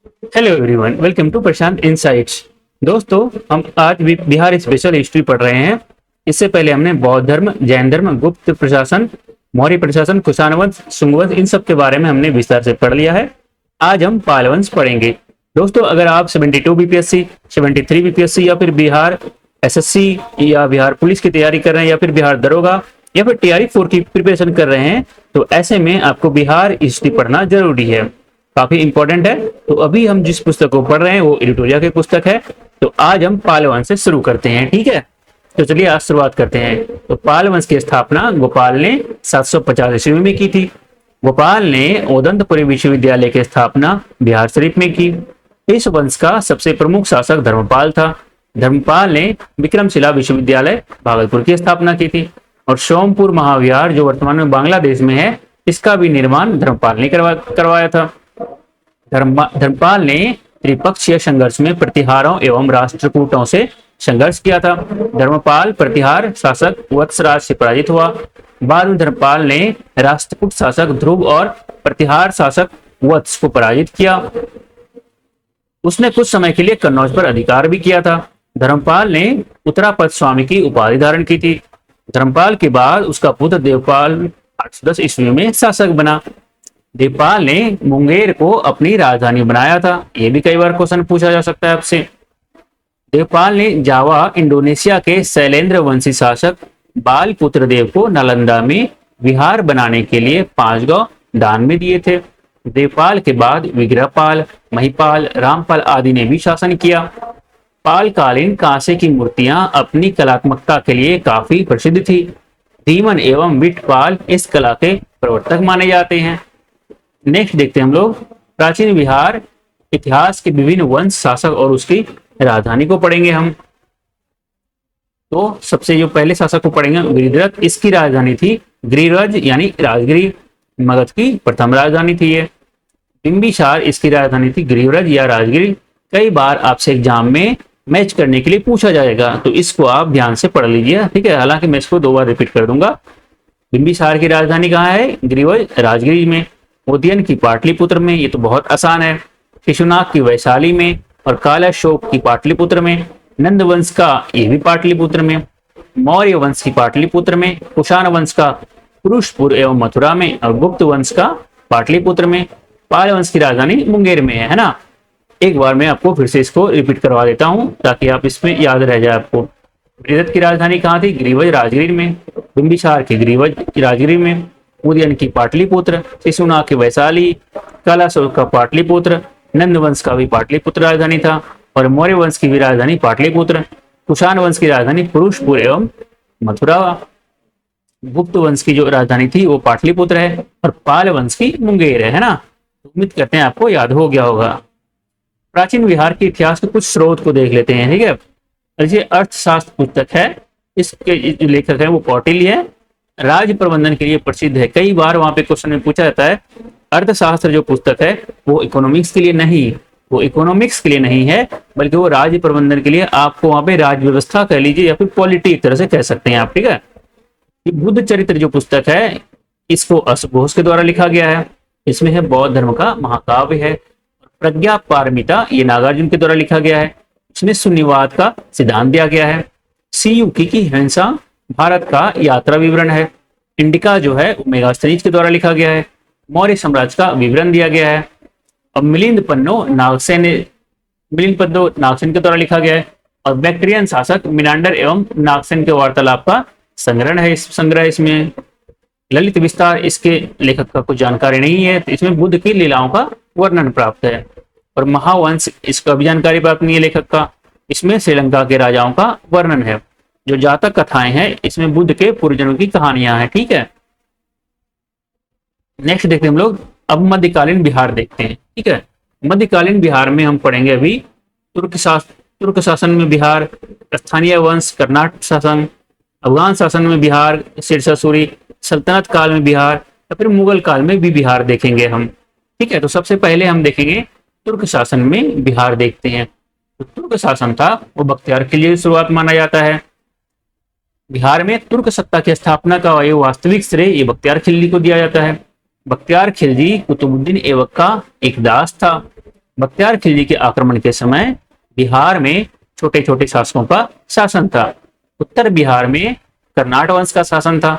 Hello everyone, welcome to Prashant insights. दोस्तों, हम आज भी बिहार स्पेशल हिस्ट्री पढ़ रहे हैं। इससे पहले हमने बौद्ध धर्म, जैन धर्म, गुप्त प्रशासन, मौर्य प्रशासन, कुषाण वंश, शुंग वंश, इन सब के बारे में हमने विस्तार से पढ़ लिया है। आज हम पाल वंश पढ़ेंगे। दोस्तों, अगर आप 72 बीपीएससी, 73 बीपीएससी या फिर बिहार एसएससी या बिहार पुलिस की तैयारी कर रहे हैं या फिर बिहार दरोगा या फिर टीआरई 4 की प्रिपरेशन कर रहे हैं, तो ऐसे में आपको बिहार हिस्ट्री पढ़ना जरूरी है, काफी इंपॉर्टेंट है। तो अभी हम जिस पुस्तक को पढ़ रहे हैं वो एडिटोरिया की पुस्तक है। तो आज हम पाल वंश से शुरू करते हैं, ठीक है। तो चलिए आज शुरुआत करते हैं। तो पाल वंश की स्थापना गोपाल ने 750 ईस्वी में की थी। गोपाल ने ओदंतपुरी विश्वविद्यालय की स्थापना बिहार शरीफ में की। इस वंश का सबसे प्रमुख शासक धर्मपाल था। धर्मपाल ने विक्रमशिला विश्वविद्यालय भागलपुर की स्थापना की थी और सोमपुर महाविहार जो वर्तमान में बांग्लादेश में है, इसका भी निर्माण धर्मपाल ने करवाया था। धर्मपाल ने त्रिपक्षीय संघर्ष में प्रतिहारों एवं राष्ट्रकूटों से संघर्ष किया था। धर्मपाल प्रतिहार शासक वत्सराज से पराजित हुआ। बाद में धर्मपाल ने राष्ट्रकूट शासक ध्रुव और प्रतिहार शासक वत्स को पराजित किया। उसने कुछ समय के लिए कन्नौज पर अधिकार भी किया था। धर्मपाल ने उत्तरापद स्वामी की उपाधि धारण की थी। धर्मपाल के बाद उसका पुत्र देवपाल 810 ईस्वी में शासक बना। देवपाल ने मुंगेर को अपनी राजधानी बनाया था। यह भी कई बार क्वेश्चन पूछा जा सकता है आपसे। देवपाल ने जावा इंडोनेशिया के शैलेंद्र वंशी शासक बालपुत्र देव को नालंदा में विहार बनाने के लिए 5 गांव दान में दिए थे। देवपाल के बाद विग्रहपाल, महिपाल, रामपाल आदि ने भी शासन किया। पालकालीन कांसे की मूर्तियां अपनी कलात्मकता के लिए काफी प्रसिद्ध थी। धीमन एवं विठपाल इस कला के प्रवर्तक माने जाते हैं। नेक्स्ट देखते हैं हम लोग प्राचीन बिहार इतिहास के विभिन्न वंश, शासक और उसकी राजधानी को पढ़ेंगे हम। तो सबसे जो पहले शासक को पढ़ेंगे गिरिध्रथ। इसकी राजधानी थी गिरिव्रज यानी राजगिरी। मगध की प्रथम राजधानी थी ये। बिंबिसार इसकी राजधानी थी गिरिव्रज या राजगिरी। कई बार आपसे एग्जाम में मैच करने के लिए पूछा जाएगा, तो इसको आप ध्यान से पढ़ लीजिए, ठीक है। हालांकि मैं इसको 2 बार रिपीट कर दूंगा। बिंबिसार की राजधानी कहाँ है? गिरिव्रज राजगिरी में। उदयन की पाटलिपुत्र में, ये तो बहुत आसान है। शिशुनाग की वैशाली में और कालाशोक की पाटलिपुत्र में। नंद वंश का ये भी पाटलिपुत्र में। मौर्य वंश की पाटलिपुत्र में। कुषाण वंश का पुरुषपुर एवं मथुरा में और गुप्त वंश का पाटलिपुत्र में। पाल वंश की राजधानी मुंगेर में है ना। एक बार मैं आपको फिर से इसको रिपीट करवा देता हूं ताकि आप इसमें याद रह जाए आपको। गिरिध्रथ की राजधानी कहाँ थी? गिरिव्रज राजगिरी में। बिंबिसार की गिरिव्रज राजगिरी में। उदयन की पाटलिपुत्र, शिशुनाग की वैशाली, कालाशोक का पाटलिपुत्र, नंद वंश का भी पाटलिपुत्र राजधानी था और मौर्य वंश की भी राजधानी पाटलिपुत्र। कुषाण वंश की राजधानी पुरुषपुर एवं मथुरा। गुप्त वंश की जो राजधानी थी वो पाटलिपुत्र है और पाल वंश की मुंगेर है ना। उम्मीद करते हैं आपको याद हो गया होगा। प्राचीन बिहार के इतिहास के कुछ स्रोत को देख लेते हैं, ठीक है। ये अर्थशास्त्र पुस्तक है। इसके जो लेखक है वो कौटिल्य है। राज्य प्रबंधन के लिए प्रसिद्ध है। कई बार वहां पे क्वेश्चन में पूछा जाता है अर्थशास्त्र जो पुस्तक है वो इकोनॉमिक्स के लिए नहीं, वो इकोनॉमिक्स के लिए नहीं है, बल्कि वो राज्य प्रबंधन के लिए। आपको वहां पे राज्य व्यवस्था कह लीजिए या फिर पॉलिटी एक तरह से कह सकते हैं आप, ठीक है। बुद्ध चरित्र जो पुस्तक है इसको अश्व घोष के द्वारा लिखा गया है। इसमें है बौद्ध धर्म का महाकाव्य है। प्रज्ञा पारमिता ये नागार्जुन के द्वारा लिखा गया है। इसमें शून्यवाद का सिद्धांत दिया गया है। सीयूकी की हिंसा भारत का यात्रा विवरण है। इंडिका जो है मेगास्थनीज के द्वारा लिखा गया है। मौर्य साम्राज्य का विवरण दिया गया है। और मिलिंद पन्नो नागसेन के द्वारा लिखा गया है। और बैक्ट्रियन शासक मिनांडर एवं नागसेन के वार्तालाप का संग्रहण है। इस संग्रह इसमें ललित विस्तार इसके लेखक का कुछ जानकारी नहीं है। तो इसमें बुद्ध की लीलाओं का वर्णन प्राप्त है। और महावंश इसका भी जानकारी प्राप्त नहीं है लेखक का। इसमें श्रीलंका के राजाओं का वर्णन है। जो जातक कथाएं हैं इसमें बुद्ध के पूर्वजन्म की कहानियां हैं, ठीक है। नेक्स्ट देखते हैं हम लोग। अब मध्यकालीन बिहार देखते हैं, ठीक है। मध्यकालीन बिहार में हम पढ़ेंगे अभी तुर्क शासन में बिहार, स्थानीय वंश, कर्नाटक शासन, अफगान शासन में बिहार, सिरसासूरी, सल्तनत काल में बिहार या फिर मुगल काल में भी बिहार देखेंगे हम, ठीक है। तो सबसे पहले हम देखेंगे तुर्क शासन में बिहार देखते हैं। तो तुर्क शासन था वो बख्तियार खिलजी की शुरुआत माना जाता है। बिहार में तुर्क सत्ता की स्थापना का वास्तविक श्रेय ये बख्तियार खिलजी को दिया जाता है। बख्तियार खिलजी कुतुबुद्दीन ऐबक का एक दास था। बख्तियार खिलजी के आक्रमण के समय बिहार में छोटे छोटे शासकों का शासन था। उत्तर बिहार में कर्नाट वंश का शासन था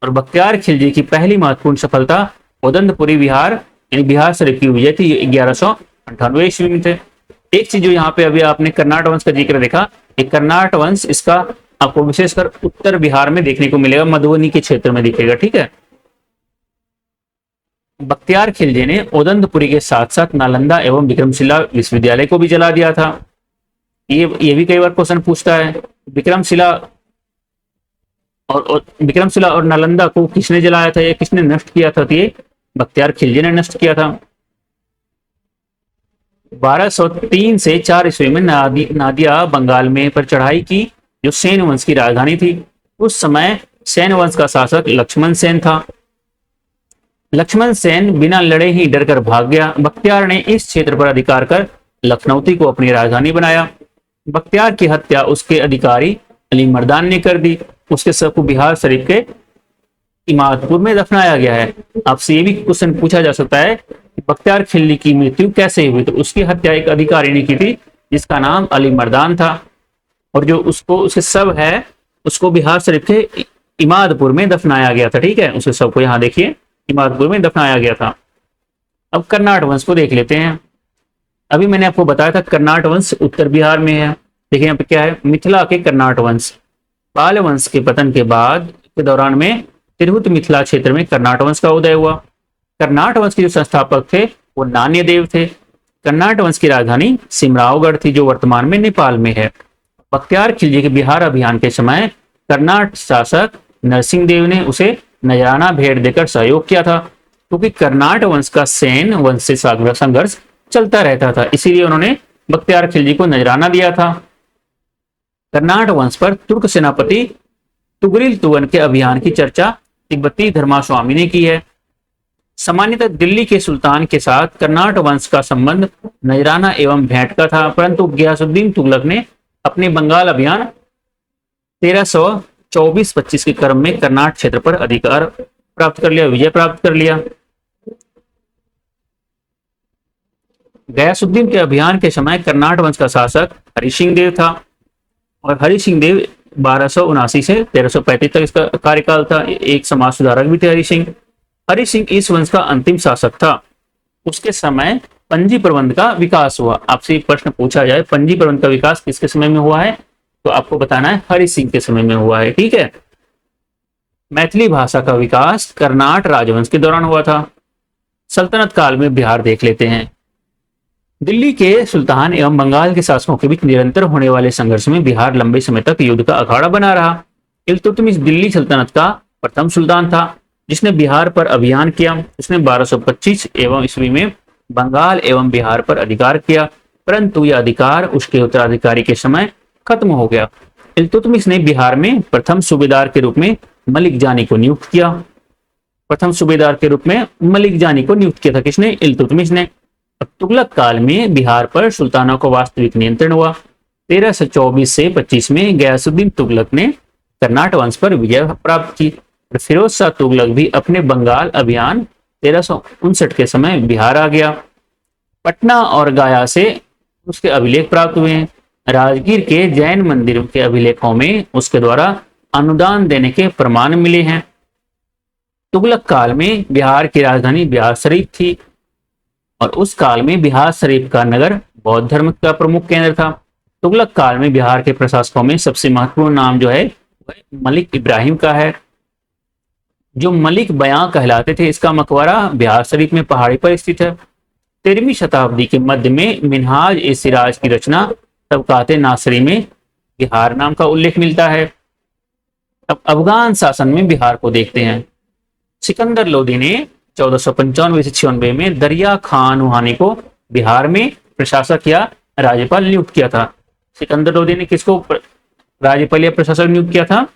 और बख्तियार खिलजी की पहली महत्वपूर्ण सफलता ओदंतपुरी बिहार यानी बिहार शरीफ की विजय थी। 1198 ईस्वी में थे। एक चीज जो यहाँ पे अभी आपने कर्नाट वंश का जिक्र देखा, एक कर्नाट वंश इसका आपको विशेषकर उत्तर बिहार में देखने को मिलेगा, मधुबनी के क्षेत्र में दिखेगा। ठीक है, बख्तियार खिलजी ने ओदंतपुरी के साथ साथ नालंदा एवं विक्रमशिला विश्वविद्यालय को भी जला दिया था। ये भी कई बार क्वेश्चन पूछता है, विक्रमशिला और नालंदा को किसने जलाया था या किसने नष्ट किया था? तो ये बख्तियार खिलजी ने नष्ट किया था। 1203 से 4 ईस्वी में नादिया बंगाल में पर चढ़ाई की, जो सेन वंश की राजधानी थी। उस समय सेन वंश का शासक लक्ष्मण सेन था। लक्ष्मण सेन बिना लड़े ही डरकर भाग गया। बख्तियार ने इस क्षेत्र पर अधिकार कर लखनऊती को अपनी राजधानी बनाया। बख्तियार की हत्या उसके अधिकारी अली मर्दान ने कर दी। उसके शव को बिहार शरीफ के इमादपुर में दफनाया गया है। आपसे ये भी क्वेश्चन पूछा जा सकता है कि बख्तियार खिलजी की मृत्यु कैसे हुई? तो उसकी हत्या एक अधिकारी ने की थी जिसका नाम अली मर्दान था, और जो उसके शव है उसको बिहार शरीफ के इमादपुर में दफनाया गया था। ठीक है, उसके शव को यहाँ देखिए इमादपुर में दफनाया गया था। अब कर्नाट वंश को देख लेते हैं। अभी मैंने आपको बताया था कर्नाट वंश उत्तर बिहार में है। देखिए यहाँ पे क्या है, मिथिला के कर्नाट वंश। पाल वंश के पतन के बाद के दौरान में तिरहुत मिथिला क्षेत्र में कर्नाट वंश का उदय हुआ। कर्नाट वंश के जो संस्थापक थे वो नान्यदेव थे। कर्नाट वंश की राजधानी सिमरावगढ़ थी, जो वर्तमान में नेपाल में है। बख्तियार खिलजी के बिहार अभियान के समय कर्नाट शासक नरसिंह देव ने उसे नजराना भेंट देकर सहयोग किया था, क्योंकि कर्नाट वंश का सेन वंश से संघर्ष चलता रहता था, इसीलिए उन्होंने बख्तियार खिलजी को नजराना दिया था। कर्नाट वंश पर तुर्क सेनापति तुगरिल तुगन के अभियान की चर्चा तिब्बती धर्मास्वामी ने की है। सामान्यतः दिल्ली के सुल्तान के साथ कर्नाट वंश का संबंध नजराना एवं भेंट का था, परंतु गियासुद्दीन तुगलक ने अपने बंगाल अभियान 1324-25 के क्रम में कर्नाट क्षेत्र पर अधिकार प्राप्त कर लिया, विजय प्राप्त कर लिया। गयासुद्दीन के अभियान के समय कर्नाट वंश का शासक हरि सिंह देव था, और हरि सिंह देव 1279 से 1335 तक इसका कार्यकाल था। एक समाज सुधारक भी थे हरि सिंह। हरि सिंह इस वंश का अंतिम शासक था। उसके समय पंजी प्रबंध का विकास हुआ। आपसे प्रश्न पूछा जाए पंजी प्रबंध का विकास किसके समय में हुआ है, तो आपको बताना है हरि सिंह के समय में हुआ है। ठीक है, मैथिली भाषा का विकास कर्नाट राजवंश के दौरान हुआ था। सल्तनत काल में बिहार देख लेते हैं। दिल्ली के सुल्तान एवं बंगाल के शासकों के बीच निरंतर होने वाले संघर्ष में बिहार लंबे समय तक युद्ध का अखाड़ा बना रहा। इल्तुतमिश दिल्ली सल्तनत का प्रथम सुल्तान था जिसने बिहार पर अभियान किया। उसने 1225 एवं ईस्वी में बंगाल एवं बिहार पर अधिकार किया, परंतु यह अधिकार उसके उत्तराधिकारी के समय खत्म हो गया। इल्तुतमिश ने बिहार में प्रथम सूबेदार के रूप में मलिक जानी को नियुक्त किया। प्रथम सूबेदार के रूप में मलिक जानी को नियुक्त किया था किसने? इल्तुतमिश ने। तुगलक काल में बिहार पर सुल्तानों को वास्तविक नियंत्रण हुआ। 1324 से 25 में गयासुद्दीन तुगलक ने कर्नाट वंश पर विजय प्राप्त की। फिरोज शाह तुगलक भी अपने बंगाल अभियान 1359 के समय बिहार आ गया। पटना और गया से उसके अभिलेख प्राप्त हुए हैं। राजगीर के जैन मंदिरों के अभिलेखों में उसके द्वारा अनुदान देने के प्रमाण मिले हैं। तुगलक काल में बिहार की राजधानी बिहार शरीफ थी, और उस काल में बिहार शरीफ का नगर बौद्ध धर्म का प्रमुख केंद्र था। तुगलक काल में बिहार के प्रशासकों में सबसे महत्वपूर्ण नाम जो है वह मलिक इब्राहिम का है, जो मलिक बयां कहलाते थे। इसका मकबरा बिहार शरीफ में पहाड़ी पर स्थित है। 13वीं शताब्दी के मध्य में मिनहाज ए सिराज की रचना तबकाते नासरी में बिहार नाम का उल्लेख मिलता है। अब अफगान शासन में बिहार को देखते हैं। सिकंदर लोदी ने 1495 से 96 में दरिया खान नुहानी को बिहार में प्रशासक या राज्यपाल नियुक्त किया था। सिकंदर लोदी ने किसको राज्यपाल या प्रशासक नियुक्त किया था?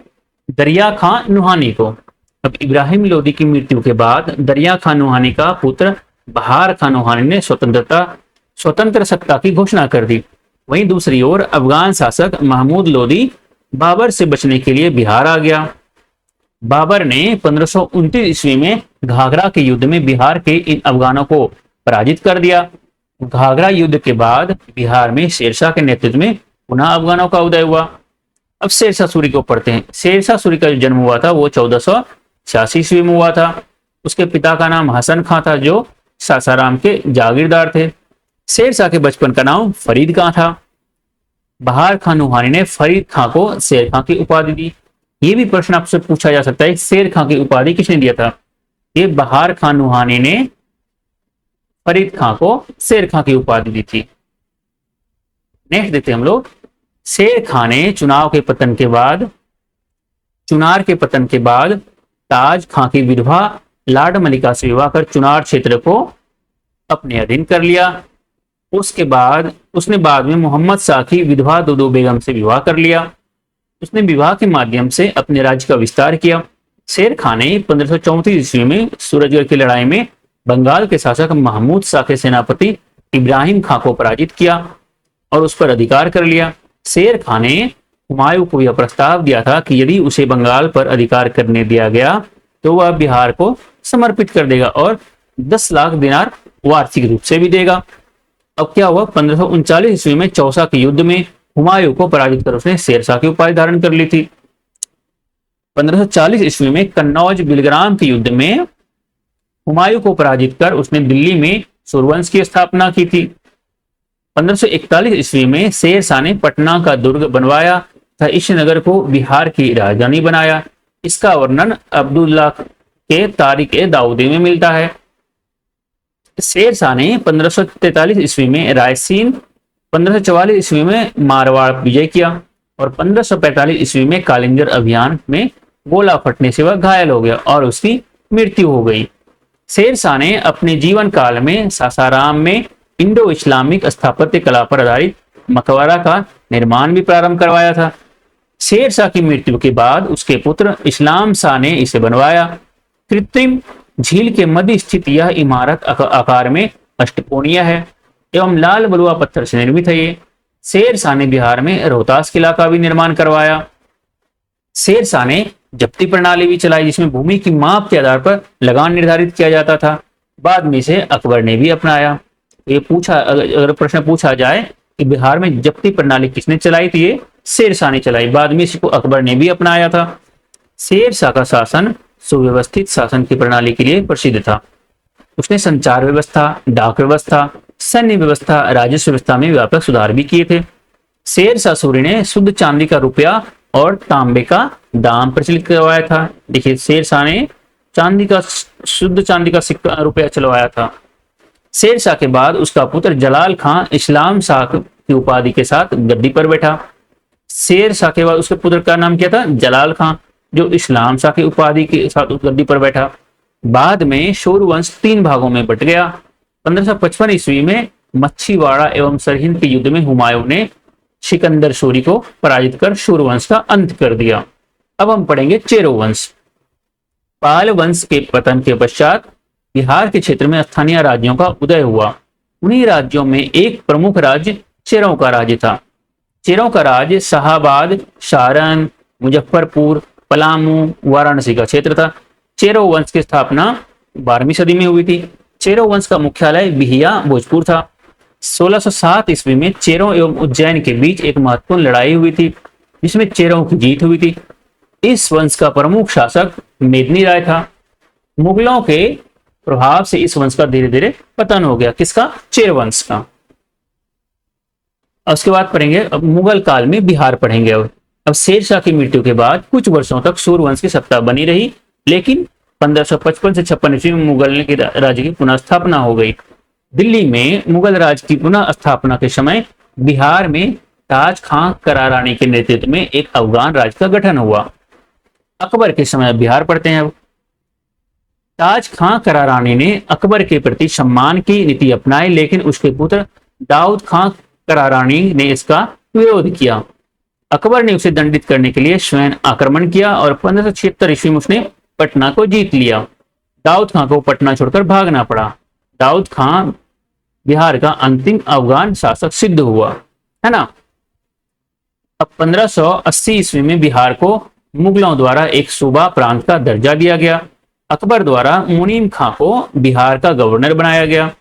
दरिया खान नुहानी को। अब इब्राहिम लोदी की मृत्यु के बाद दरिया खान नुहानी का पुत्र बहार खान नुहानी ने स्वतंत्र सत्ता की घोषणा कर दी। वहीं दूसरी ओर अफगान शासक महमूद लोदी बाबर से बचने के लिए बिहार आ गया। बाबर ने 1529 ईस्वी में घाघरा के युद्ध में बिहार के इन अफगानों को पराजित कर दिया। घाघरा युद्ध के बाद बिहार में शेरशाह के नेतृत्व में पुनः अफगानों का उदय हुआ। अब शेरशाह सूरी को पढ़ते हैं। शेरशाह सूरी का जो जन्म हुआ था वो 1486 ईस्वी में हुआ था। उसके पिता का नाम हसन खां था जो सासाराम के जागीरदार थे। शेरशाह के बचपन का नाम फरीद खां था। बहार खां नुहानी ने फरीद खां को शेर खां की उपाधि दी। ये भी प्रश्न आपसे पूछा जा सकता है, शेर खां की उपाधि किसने दिया था? ये बहार खां नुहानी ने फरीद खां को शेर खां की उपाधि दी थी। नेक्स्ट देखते हैं हम लोग। शेर खां ने चुनार के पतन के बाद ताज खां की विधवा लाड मलिका से विवाह कर चुनार क्षेत्र को अपने अधीन कर लिया। उसके बाद उसने बाद में मोहम्मद शाह की विधवा दुदु बेगम से विवाह कर लिया। उसने विवाह के माध्यम से अपने राज्य का विस्तार किया। शेर खां ने 1534 ईस्वी में सूरजगढ़ की लड़ाई में बंगाल के शासक महमूद शाह के सेनापति इब्राहिम खां को पराजित किया और उस पर अधिकार कर लिया। शेर खां ने हुमायूं को यह प्रस्ताव दिया था कि यदि उसे बंगाल पर अधिकार करने दिया गया तो वह बिहार को समर्पित कर देगा और 10 लाख दिनार वार्षिक रूप से भी देगा। अब क्या हुआ? 1539 ईस्वी में चौसा के युद्ध में हुमायूं को पराजित कर उसने शेरशाह की उपाधि धारण कर ली थी। 1540 ईस्वी में कन्नौज बिलग्राम के युद्ध में हुमायूं को पराजित कर उसने दिल्ली में सूर्यवंश की स्थापना की थी। 1541 ईस्वी में शेर शाह ने पटना का दुर्ग बनवाया तथा इस नगर को बिहार की राजधानी बनाया। इसका वर्णन अब्दुल्ला के तारीख ए दाऊदी में मिलता है। शेर शाह ने 1543 ईस्वी में रायसीन, 1544 ईस्वी में मारवाड़ विजय किया और 1545 ईस्वी में कालिंगर अभियान में गोला फटने से वह घायल हो गया और उसकी मृत्यु हो गई। शेर शाह ने अपने जीवन काल में सासाराम में इंडो इस्लामिक स्थापत्य कला पर आधारित मकबरा का निर्माण भी प्रारंभ करवाया था। शेर शाह की मृत्यु के बाद उसके पुत्र इस्लाम शाह ने इसे बनवाया। कृत्रिम झील के मध्य स्थित यह इमारत आकार में अष्टकोणीय है एवं लाल बलुआ पत्थर से निर्मित है। ये शेर शाह ने बिहार में रोहतास किला का भी निर्माण करवाया। शेर शाह ने जब्ती प्रणाली भी चलाई जिसमें भूमि की माप के आधार पर लगान निर्धारित किया जाता था। बाद में इसे अकबर ने भी अपनाया। ये अगर प्रश्न पूछा जाए कि बिहार में जब्ती प्रणाली किसने चलाई थी, ये शेर शाह ने चलाई। बाद में इसको अकबर ने भी अपनाया था। शेर शाह का शासन सुव्यवस्थित शासन की प्रणाली के लिए प्रसिद्ध था। उसने संचार व्यवस्था, डाक व्यवस्था, सैन्य व्यवस्था, राजस्व व्यवस्था में व्यापक सुधार भी किए थे। शेर शाह सूरी ने शुद्ध चांदी का रुपया और तांबे का दाम प्रचलित करवाया था। देखिए, शेर शाह ने शुद्ध चांदी का सिक्का रुपया चलवाया था। शेर शाह के बाद उसका पुत्र जलाल खां इस्लाम शाह की उपाधि के साथ गद्दी पर बैठा। शेर शाह के बाद उसके पुत्र का नाम क्या था? जलाल खां, जो इस्लाम शाह की उपाधि के साथ गद्दी पर बैठा। बाद में सूर्यवंश 3 भागों में बट गया। 1555 ईस्वी में मच्छीवाड़ा एवं सरहिंद के युद्ध में हुमायूं ने सिकंदर सूरी को पराजित कर सूर्यवंश का अंत कर दिया। अब हम पढ़ेंगे चेरो वंश। पाल वंश के पतन के पश्चात बिहार के क्षेत्र में स्थानीय राज्यों का उदय हुआ। उन्हीं राज्यों में एक प्रमुख राज्य चेरों का राज्य था। चेरों का राज्य शाहाबाद, सारण, मुजफ्फरपुर, पलामू, वाराणसी का क्षेत्र था। चेरो वंश की स्थापना 12वीं सदी में हुई थी। चेरो वंश का मुख्यालय बिहिया भोजपुर था। 1607 ईस्वी में चेरों एवं उज्जैन के बीच एक महत्वपूर्ण लड़ाई हुई थी जिसमें चेरों की जीत हुई थी। इस वंश का प्रमुख शासक मेदिनी राय था। मुगलों के प्रभाव से इस वंश का धीरे धीरे पतन हो गया। किसका? चेर वंश का। उसके बाद पढ़ेंगे, अब मुगल काल में बिहार पढ़ेंगे। अब शेर शाह की मृत्यु के बाद कुछ वर्षों तक सूर्यवंश की सत्ता बनी रही, लेकिन 1555 से 56 ईस्वी में मुगल के राज्य की पुनः स्थापना हो गई। दिल्ली में मुगल राज की पुनः स्थापना के समय बिहार में ताज खां करारानी के नेतृत्व में एक अफगान राज्य का गठन हुआ। अकबर के समय बिहार पढ़ते हैं। अब ताज खां करारानी ने अकबर के प्रति सम्मान की नीति अपनाई, लेकिन उसके पुत्र दाऊद खां करारानी ने इसका विरोध किया। अकबर ने उसे दंडित करने के लिए स्वयं आक्रमण किया और 1576 ईस्वी में उसने पटना को जीत लिया। दाऊद खां को पटना छोड़कर भागना पड़ा। दाऊद खां बिहार का अंतिम अफगान शासक सिद्ध हुआ, है ना। अब 1580 ईस्वी में बिहार को मुगलों द्वारा एक सूबा प्रांत का दर्जा दिया गया। अकबर द्वारा मुनीम खां को बिहार का गवर्नर बनाया गया।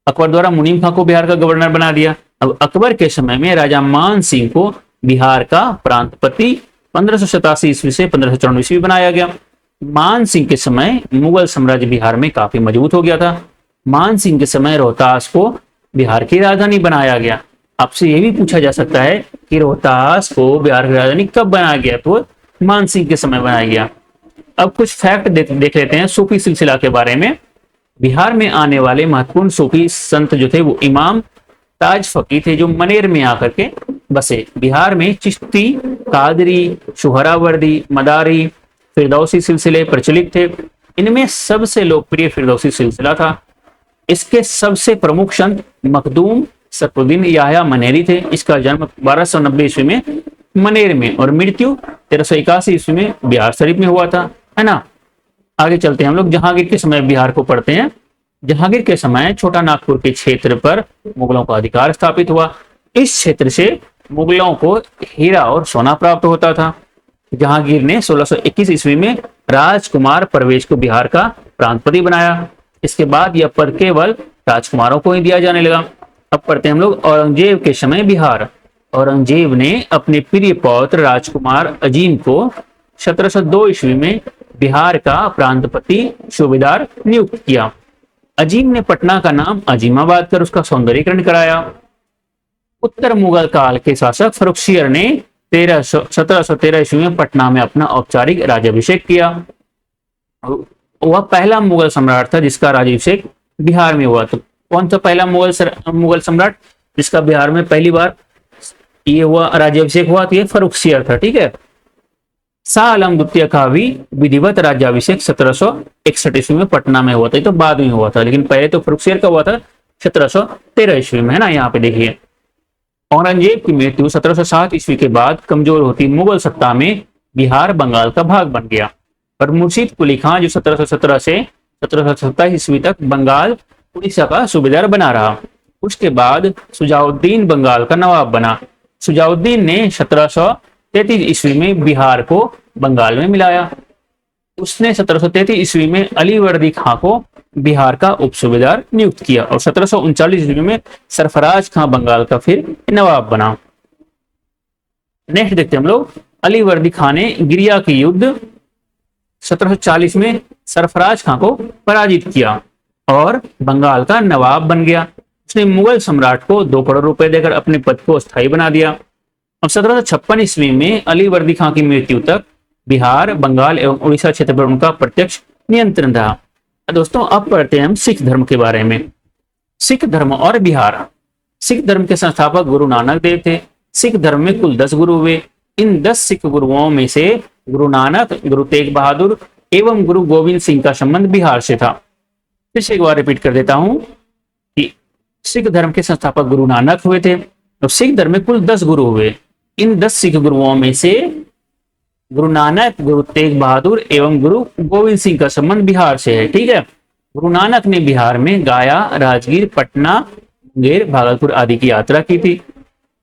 अकबर द्वारा मुनीम खां को बिहार का गवर्नर बना दिया। अब अकबर के समय में राजा मान सिंह को बिहार का प्रांतपति 1587 ईस्वी से 1594 ईस्वी बनाया गया। मान सिंह के समय मुगल साम्राज्य बिहार में काफी मजबूत हो गया था। मान सिंह के समय रोहतास को बिहार की राजधानी बनाया गया। आपसे यह भी पूछा जा सकता है कि रोहतास को बिहार की राजधानी कब बनाया गया, तो मान सिंह के समय बनाया गया। अब कुछ फैक्ट देख लेते हैं सूफी सिलसिला के बारे में। बिहार में आने वाले महत्वपूर्ण सूफी संत जो थे वो इमाम ताज फकी थे, जो मनेर में आकर के बसे। बिहार में चिश्ती, कादरी, शुहरावर्दी, मदारी, फिरदौसी सिलसिले प्रचलित थे। इनमें सबसे लोकप्रिय फिरदौसी सिलसिला था। इसके सबसे प्रमुख संत मखदूम सफरुद्दीन याह्या मनेरी थे। इसका जन्म 1290 ईस्वी में मनेर में और मृत्यु 1381 ईस्वी में बिहार शरीफ में हुआ था, है ना। आगे चलते हैं हम लोग जहांगीर के समय बिहार को पढ़ते हैं। जहांगीर के समय छोटा नागपुर के क्षेत्र पर मुगलों का अधिकार स्थापित हुआ। इस क्षेत्र से मुगलों को हीरा और सोना प्राप्त होता था। जहांगीर ने 1621 ईस्वी में राजकुमार परवेज को बिहार का प्रांतपति बनाया। इसके बाद यह पद केवल राजकुमारों को ही दिया जाने लगा। अब पढ़ते हैं हम लोग औरंगजेब के समय बिहार। औरंगजेब ने अपने प्रिय पौत्र राजकुमार अजीम को 1702 ईस्वी में बिहार का प्रांतपति सूबेदार नियुक्त किया। अजीम ने पटना का नाम अजीमाबाद कर उसका सौंदर्यीकरण कराया। उत्तर मुगल काल के शासक फर्रुखसियर ने 1713 ईस्वी में पटना में अपना औपचारिक राज्याभिषेक किया। वह पहला मुगल सम्राट था जिसका राज्याभिषेक बिहार में हुआ। तो कौन सा पहला मुगल सम्राट जिसका बिहार में पहली बार ये हुआ राज्याभिषेक हुआ? तो ये फर्रुखसियर था, ठीक है। शाह आलम द्वितीय का भी विधिवत राज्याभिषेक 1761 ईस्वी में पटना में हुआ था। ये तो बाद में हुआ था, लेकिन पहले तो फर्रुखसियर का हुआ था 1713 ईस्वी में, है ना। यहाँ पे देखिए, औरंगजेब की मृत्यु 1707 ईस्वी के बाद कमजोर होती मुगल सत्ता में बिहार बंगाल का भाग बन गया और मुर्शीद कुली खां जो 1717 से 1727 ईस्वी तक बंगाल उड़ीसा का सूबेदार बना रहा। उसके बाद सुजाउद्दीन बंगाल का नवाब बना। सुजाउद्दीन ने 1733 ईस्वी में बिहार को बंगाल में मिलाया। उसने 1733 ईस्वी में अलीवर्दी खां को बिहार का उप सूबेदार नियुक्त किया और 1739 ईस्वी में सरफराज खां बंगाल का फिर नवाब बना। नेक्स्ट देखते हैं हम लोग, अलीवर्दी खां ने गिरिया की युद्ध 1740 में सरफराज खां को पराजित किया और बंगाल का नवाब बन गया। उसने मुगल सम्राट को 2 करोड़ रुपए देकर अपने पद को स्थायी बना दिया। अब 1756 ईस्वी में अलीवर्दी खां की मृत्यु तक बिहार, बंगाल एवं उड़ीसा क्षेत्र पर उनका प्रत्यक्ष नियंत्रण रहा। दोस्तों, अब पढ़ते हैं हम सिख धर्म के बारे में। सिख धर्म और बिहार। सिख धर्म के संस्थापक गुरु नानक देव थे। सिख धर्म में कुल 10 गुरु हुए। इन 10 सिख गुरुओं में से गुरु नानक, गुरु तेग बहादुर एवं गुरु गोविंद सिंह का संबंध बिहार से था। फिर से एक बार रिपीट कर देता हूं कि सिख धर्म के संस्थापक गुरु नानक हुए थे। तो सिख धर्म में कुल 10 गुरु हुए। इन 10 सिख गुरुओं में से गुरु नानक, गुरु तेग बहादुर एवं गुरु गोविंद सिंह का संबंध बिहार से है, ठीक है। गुरु नानक ने बिहार में गया, राजगीर, पटना, मुंगेर, भागलपुर आदि की यात्रा की थी।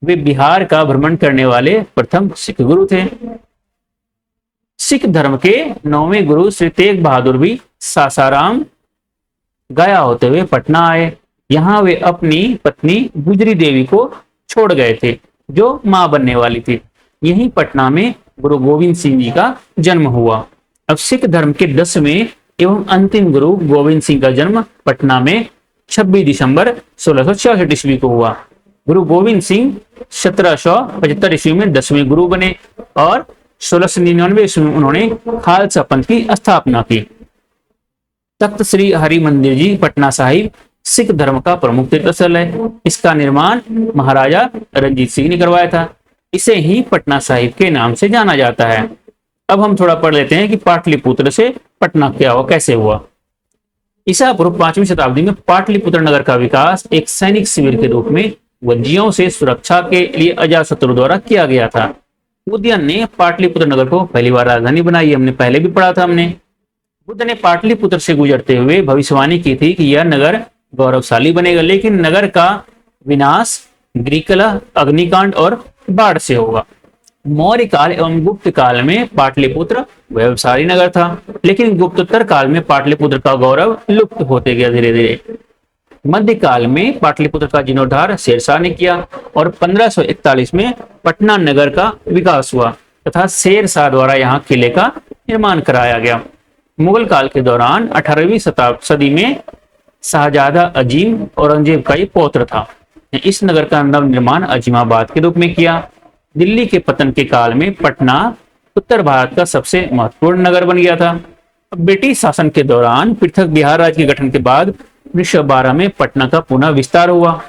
वे बिहार का भ्रमण करने वाले प्रथम सिख गुरु थे। सिख धर्म के 9वें गुरु श्री तेग बहादुर भी सासाराम गया होते हुए पटना आए। यहाँ वे अपनी पत्नी गुजरी देवी को छोड़ गए थे जो मां बनने वाली थी। यहीं पटना में गुरु गोविंद सिंह जी का जन्म हुआ। अब सिख धर्म के 10वें एवं अंतिम गुरु गोविंद सिंह का जन्म पटना में 26 दिसंबर 1666 ईस्वी को हुआ। गुरु गोविंद सिंह 1775 ईस्वी में 10वें गुरु बने और 1699 ईस्वी में उन्होंने खालसा पंथ की स्थापना की। तख्त श्री हरि मंदिर जी पटना साहिब सिख धर्म का प्रमुख तीर्थस्थल है। इसका निर्माण महाराजा रणजीत सिंह ने करवाया था। इसे ही पटना साहिब के नाम से जाना जाता है। अब हम थोड़ा पढ़ लेते हैं कि पाटलिपुत्र से पटना क्या हुआ, कैसे हुआ। ईसा पूर्व 5वीं शताब्दी में पाटलिपुत्र नगर का विकास एक सैनिक शिविर के रूप में वज्जियों से सुरक्षा के लिए अजातशत्रु द्वारा किया गया था। उदयन ने पाटलिपुत्र नगर को पहली बार राजधानी बनाई। हमने पहले भी पढ़ा था। बुद्ध ने पाटलिपुत्र से गुजरते हुए भविष्यवाणी की थी कि यह नगर गौरवशाली बनेगा, लेकिन नगर का विनाश गृहकलह, अग्निकांड और बाढ़ से होगा। मौर्य काल एवं गुप्त काल में पाटलिपुत्र वैभवशाली नगर था, लेकिन गुप्तोत्तर काल में पाटलिपुत्र का गौरव लुप्त होते गया धीरे धीरे। मध्यकाल में पाटलिपुत्र का जीर्णोद्धार शेरशाह ने किया और 1541 में पटना नगर का विकास हुआ तथा शेरशाह द्वारा यहाँ किले का निर्माण कराया गया। मुगल काल के दौरान 18वीं सदी में शाहजादा अजीम औरंगजेब का ये पौत्र था। इस नगर का नव निर्माण अजीमाबाद के रूप में किया। दिल्ली के पतन के काल में पटना उत्तर भारत का सबसे महत्वपूर्ण नगर बन गया था। ब्रिटिश शासन के दौरान पृथक बिहार राज्य के गठन के बाद 1912 में पटना का पुनः विस्तार हुआ।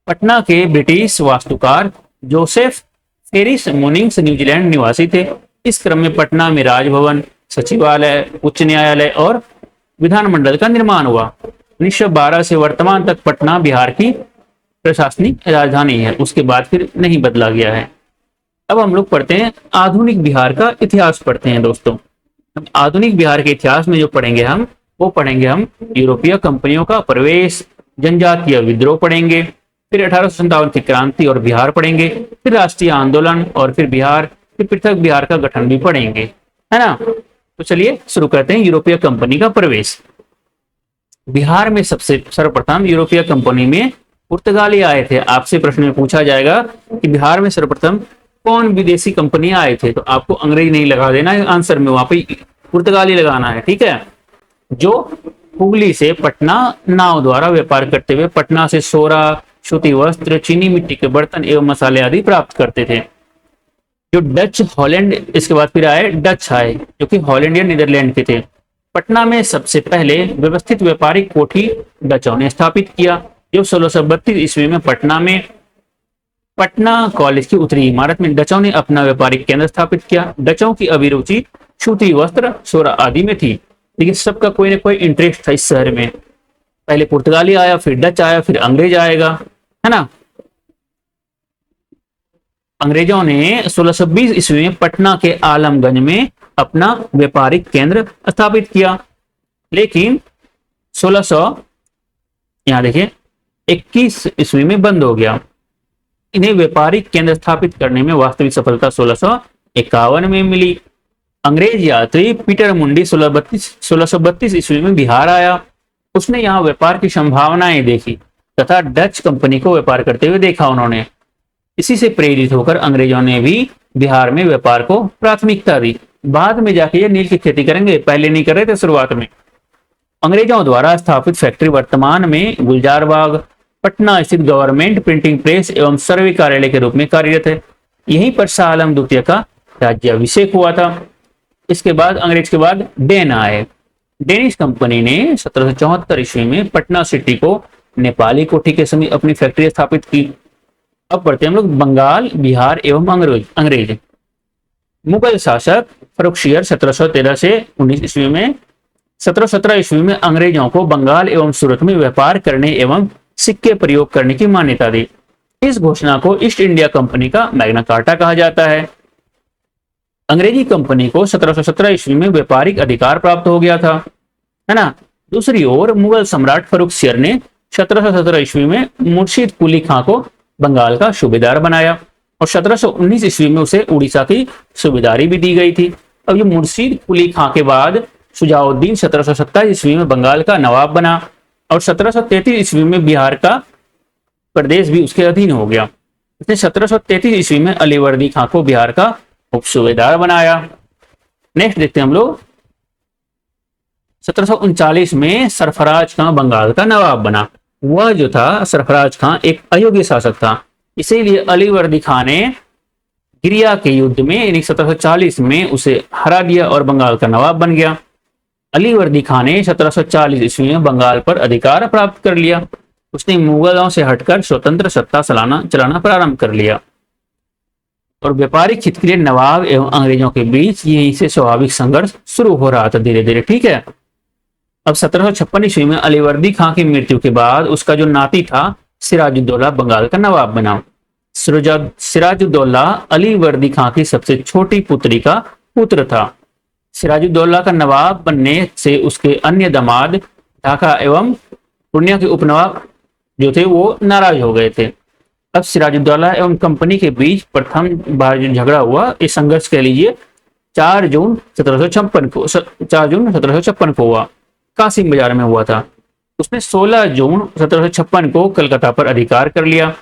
पटना के ब्रिटिश वास्तुकार जोसेफ फेरिस मोनिंग्स न्यूजीलैंड निवासी थे। इस क्रम में पटना में राजभवन, सचिवालय, उच्च न्यायालय और विधानमंडल का निर्माण हुआ। 1912 से वर्तमान तक पटना बिहार की प्रशासनिक राजधानी है। उसके बाद फिर नहीं बदला गया है। अब हम लोग पढ़ते हैं आधुनिक बिहार का इतिहास पढ़ते हैं दोस्तों। अब आधुनिक बिहार के इतिहास में जो पढ़ेंगे हम यूरोपीय कंपनियों का प्रवेश, जनजातीय विद्रोह पढ़ेंगे, फिर 1857 की क्रांति और बिहार पढ़ेंगे, फिर राष्ट्रीय आंदोलन और फिर बिहार, फिर पृथक बिहार का गठन भी पढ़ेंगे, है ना। तो चलिए शुरू करते हैं यूरोपीय कंपनी का प्रवेश। बिहार में सबसे सर्वप्रथम यूरोपीय कंपनी में पुर्तगाली आए थे। आपसे प्रश्न में पूछा जाएगा कि बिहार में सर्वप्रथम कौन विदेशी कंपनी आए थे, तो आपको अंग्रेजी नहीं लगा देना है आंसर में, वहां पे पुर्तगाली लगाना है, ठीक है। जो हुगली से पटना नाव द्वारा व्यापार करते हुए पटना से सोरा, सूती वस्त्र, चीनी मिट्टी के बर्तन एवं मसाले आदि प्राप्त करते थे। जो डच, हॉलैंड, इसके बाद फिर आए डच आए जो कि हॉलैंड या नीदरलैंड के थे। पटना में सबसे पहले व्यवस्थित व्यापारिक कोठी डचों ने स्थापित किया। जो 1632 ईस्वी में पटना कॉलेज की उत्तरी इमारत में डचों ने अपना व्यापारिक केंद्र स्थापित किया। डचों की अभिरुचि सूती वस्त्र, सोरा आदि में थी, लेकिन सबका कोई ना कोई इंटरेस्ट था इस शहर में। पहले पुर्तगाली आया, फिर डच आया, फिर अंग्रेज आएगा, है ना। अंग्रेजों ने 1620 ईस्वी में पटना के आलमगंज में अपना व्यापारिक केंद्र स्थापित किया, लेकिन 1600 यहाँ देखिए 21 ईस्वी में बंद हो गया। इन्हें व्यापारिक केंद्र स्थापित करने में वास्तविक सफलता 1651 में मिली। अंग्रेज यात्री पीटर मुंडी 1632 ईस्वी में बिहार आया। उसने यहाँ व्यापार की संभावनाएं देखी तथा डच कंपनी को व्यापार करते हुए देखा उन्होंने। इसी से प्रेरित होकर अंग्रेजों ने भी बिहार में व्यापार को प्राथमिकता दी। बाद में जाके ये नील की खेती करेंगे, पहले नहीं कर रहे थे शुरुआत में। अंग्रेजों द्वारा स्थापित फैक्ट्री वर्तमान में गुलजार बाग, पटना स्थित गवर्नमेंट प्रिंटिंग प्रेस एवं सर्वे कार्यालय के रूप में कार्यरत है। यहीं पर शाह आलम द्वितीय का राज्याभिषेक हुआ था। इसके बाद अंग्रेज के बाद डेन आए। डेनिश कंपनी ने 1774 ईस्वी में पटना सिटी को नेपाली कोठी के समीप अपनी फैक्ट्री स्थापित की। अब पढ़ते हैं हम लोग बंगाल, बिहार एवं अंग्रेज। मुगल शासक फर्रुखसियर 1713 से 19 ईस्वी में 1717 ईस्वी में अंग्रेजों को बंगाल एवं सूरत में व्यापार करने एवं सिक्के प्रयोग करने की मान्यता दी। इस घोषणा को ईस्ट इंडिया कंपनी का मैग्ना कार्टा कहा जाता है। अंग्रेजी कंपनी को 1717 ईस्वी में व्यापारिक अधिकार प्राप्त हो गया था, है ना। दूसरी ओर मुगल सम्राट फर्रुखसियर ने 1717 ईस्वी में मुर्शिद कुली खां को बंगाल का सूबेदार बनाया और 1719 ईस्वी में उसे उड़ीसा की सूबेदारी भी दी गई थी। अब ये मुर्शिद कुली खां के बाद शुजाउद्दीन 1727 ईस्वी में बंगाल का नवाब बना और 1733 ईस्वी में बिहार का प्रदेश भी उसके अधीन हो गया। इसने 1733 ईस्वी में अलीवर्दी खां को बिहार का उप सूबेदार बनाया। नेक्स्ट देखते हैं हम लोग 1739 में सरफराज खां बंगाल का नवाब बना। वह जो था सरफराज खां एक अयोग्य शासक था, इसीलिए अलीवर्दी खां ने गिरिया के युद्ध में यानी 1740 में उसे हरा दिया और बंगाल का नवाब बन गया। अलीवर्दी खां ने 1740 ईस्वी में बंगाल पर अधिकार प्राप्त कर लिया। उसने मुगलों से हटकर स्वतंत्र सत्ता चलाना प्रारंभ कर लिया और व्यापारिक हित के लिए नवाब एवं अंग्रेजों के बीच यहीं से स्वाभाविक संघर्ष शुरू हो रहा था धीरे धीरे, ठीक है। अब 1756 ईस्वी में अलीवर्दी खां की मृत्यु के बाद उसका जो नाती था सिराजुद्दौला बंगाल का नवाब बना। सिराजुद्दौला अलीवर्दी खां की सबसे छोटी पुत्री का पुत्र था। सिराजुद्दौला का नवाब बनने से उसके अन्य दामाद ढाका एवं पूर्णिया के उपनवाब जो थे वो नाराज हो गए थे। अब सिराजुद्दौला एवं कंपनी के बीच प्रथम बार जो झगड़ा हुआ, इस संघर्ष कह लीजिए 4 जून 1756 को हुआ, कासिम बाजार में हुआ था। उसने 16 जून 1756 को कलकत्ता पर अधिकार कर लिया।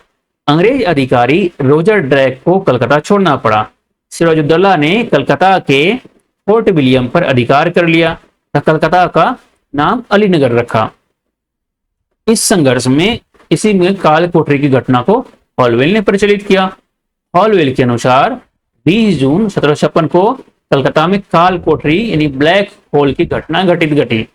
अंग्रेज अधिकारी रोजर ड्रैक को कलकत्ता छोड़ना पड़ा। सिराजुद्दौला ने कलकत्ता के फोर्ट विलियम पर अधिकार कर लिया तथा कलकत्ता का नाम अलीनगर रखा। इस संघर्ष में इसी में काल कोठरी की घटना को हॉलवेल ने प्रचलित किया। हॉलवेल के अनुसार 20 जून 1756 को कलकत्ता में काल कोठरी यानी ब्लैक होल की घटना घटी।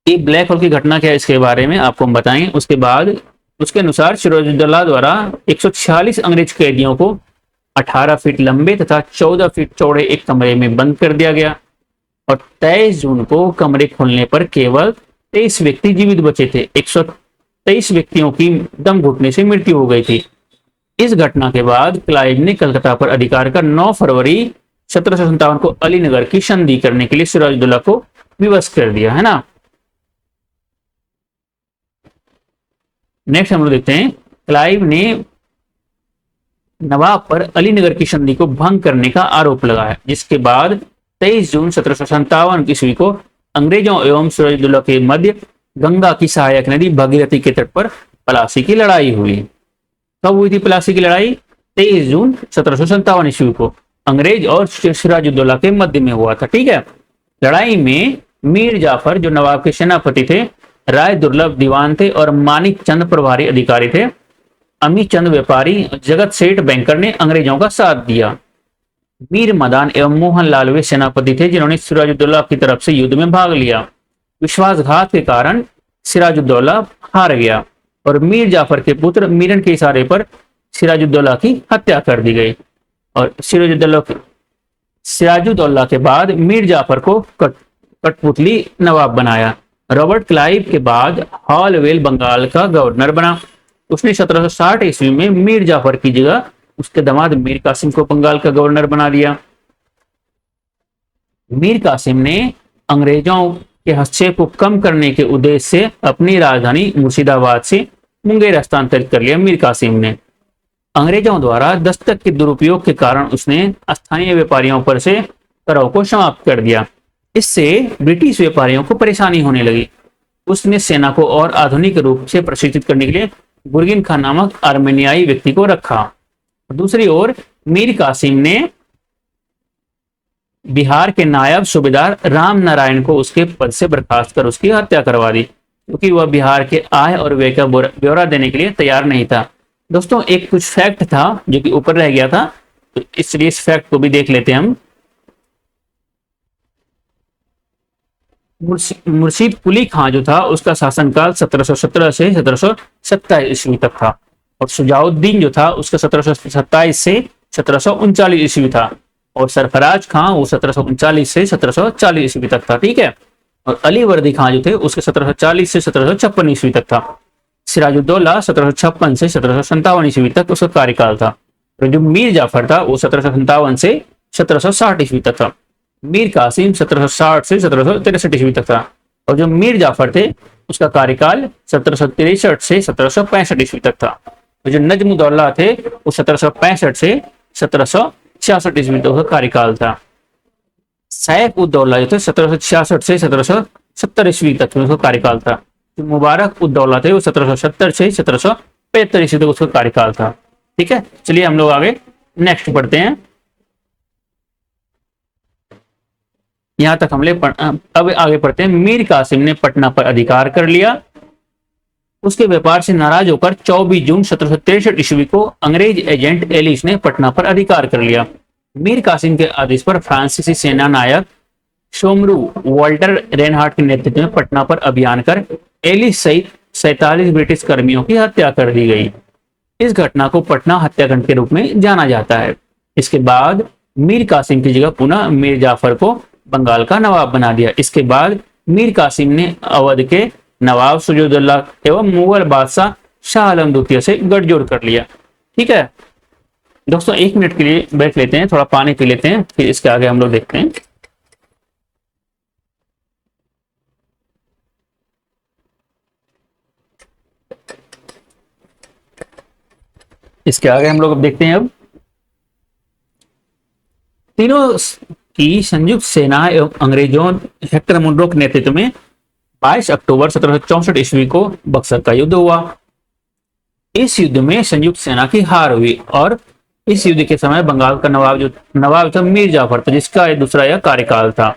ये ब्लैक होल की घटना क्या है इसके बारे में आपको हम बताएं। उसके बाद उसके अनुसार सिराजुद्दौला द्वारा 146 अंग्रेज कैदियों को 18 फीट लंबे तथा 14 फीट चौड़े एक कमरे में बंद कर दिया गया और 23 जून को कमरे खोलने पर केवल 23 व्यक्ति जीवित बचे थे। 123 व्यक्तियों की दम घुटने से मृत्यु हो गई थी। इस घटना के बाद क्लाइव ने कलकत्ता पर अधिकार कर 9 फरवरी 1757 को अलीनगर की संधि करने के लिए सिराजुद्दौला को विवश कर दिया, है ना। नेक्स्ट हम लोग देखते हैं, क्लाइव ने नवाब पर अलीनगर की संधि को भंग करने का आरोप लगाया, जिसके बाद 23 जून 1757 ईस्वी को अंग्रेजों एवं सिराजुद्दौला के मध्य गंगा की सहायक नदी भगीरथी के तट पर प्लासी की लड़ाई हुई। कब हुई थी प्लासी की लड़ाई? 23 जून 1757 ईस्वी को अंग्रेज और सिराजुद्दौला के मध्य में हुआ था। ठीक है। लड़ाई में मीर जाफर जो नवाब के सेनापति थे, राय दुर्लभ दीवान थे और मानिक चंद प्रभारी अधिकारी थे। अमित चंद व्यापारी, जगत सेठ बैंकर ने अंग्रेजों का साथ दिया। मीर मदान एवं मोहनलाल वे सेनापति थे जिन्होंने सिराजुद्दौला की तरफ से युद्ध में भाग लिया। विश्वासघात के कारण सिराजुद्दौला हार गया और मीर जाफर के पुत्र मीरन के इशारे पर सिराजुद्दौला की हत्या कर दी गई और सिराजुद्दौला के बाद मीर जाफर को कठपुतली नवाब बनाया। रॉबर्ट क्लाइव के बाद हॉलवेल बंगाल का गवर्नर बना। उसने 1760 ईस्वी में मीर जाफर की जगह उसके दामाद मीर कासिम को बंगाल का गवर्नर बना दिया। मीर कासिम ने अंग्रेजों के हस्तक्षेप को कम करने के उद्देश्य से अपनी राजधानी मुर्शिदाबाद से मुंगेर हस्तांतरित कर लिया। मीर कासिम ने अंग्रेजों द्वारा दस्तक के दुरुपयोग के कारण उसने स्थानीय व्यापारियों पर से कराव को समाप्त कर दिया। इससे ब्रिटिश व्यापारियों को परेशानी होने लगी। उसने सेना को और आधुनिक रूप से प्रशिक्षित करने के लिए बुर्गिन खान नामक आर्मेनियाई व्यक्ति को रखा। दूसरी ओर मीर कासिम ने बिहार के नायब सूबेदार राम नारायण को उसके पद से बर्खास्त कर उसकी हत्या करवा दी, क्योंकि वह बिहार के आय और व्यय का ब्यौरा देने के लिए तैयार नहीं था। दोस्तों एक कुछ फैक्ट था जो कि ऊपर रह गया था, तो इसलिए इस फैक्ट को भी देख लेते हैं हम। मुर्शीद कुली खां जो था उसका शासनकाल 1717 से 1727 ईस्वी तक था और सुजाउद्दीन जो था उसका 1727 से 1739 ईस्वी था और सरफराज खां वो 1739 से 1740 ईस्वी तक था। ठीक है। और अली वर्दी खां जो थे उसके 1740 से 1756 ईस्वी तक था। सिराजुद्दौला 1756 से 1757 ईस्वी तक उसका कार्यकाल था। और जो मीर जाफर था वो 1757 से 1760 ईस्वी तक था। मीर कासिम 1760 से 1763 ईस्वी तक था और जो मीर जाफर थे उसका कार्यकाल 1763 से 1765 ईस्वी तक था। और जो नजमुद्दौला थे वो 1765 से 1766 ईस्वी तक का कार्यकाल था। सैफ उद्दौला जो थे 1766 से 1770 ईस्वी तक उसका कार्यकाल था। जो मुबारक उद्दौला थे वो 1770 से 1775 ईस्वी तक उसका कार्यकाल था। ठीक है। चलिए हम लोग आगे नेक्स्ट पढ़ते हैं। यहां तक हमने अब आगे पढ़ते हैं। मीर कासिम ने पटना पर अधिकार कर लिया। उसके व्यापार से नाराज होकर 24 जून 1763 ईस्वी को अंग्रेज एजेंट एलिस ने पटना पर अधिकार कर लिया। मीर कासिम के आदेश पर फ्रांसीसी सेना नायक शोमरू वॉल्टर रेनहार्ट के नेतृत्व में पटना पर अभियान कर एलिस सहित 47 ब्रिटिश कर्मियों की हत्या कर दी गई। इस घटना को पटना हत्याकांड के रूप में जाना जाता है। इसके बाद मीर कासिम की जगह पुनः मीर जाफर को बंगाल का नवाब बना दिया। इसके बाद मीर कासिम ने अवध के नवाब सिराजुद्दौला एवं मुगल बादशाह शाह आलम द्वितीय से गठजोड़ कर लिया। ठीक है दोस्तों, 1 मिनट के लिए ब्रेक लेते हैं, थोड़ा पानी पी लेते हैं, फिर इसके आगे हम लोग देखते हैं। इसके आगे हम लोग अब देखते हैं। अब तीनों की संयुक्त सेना एवं अंग्रेजों हेक्टर मुनरो के नेतृत्व में 22 अक्टूबर 1764 ईस्वी को बक्सर का युद्ध हुआ। इस युद्ध में संयुक्त सेना की हार हुई और इस युद्ध के समय बंगाल का नवाब था मीर जाफर था, जिसका दूसरा यह कार्यकाल था।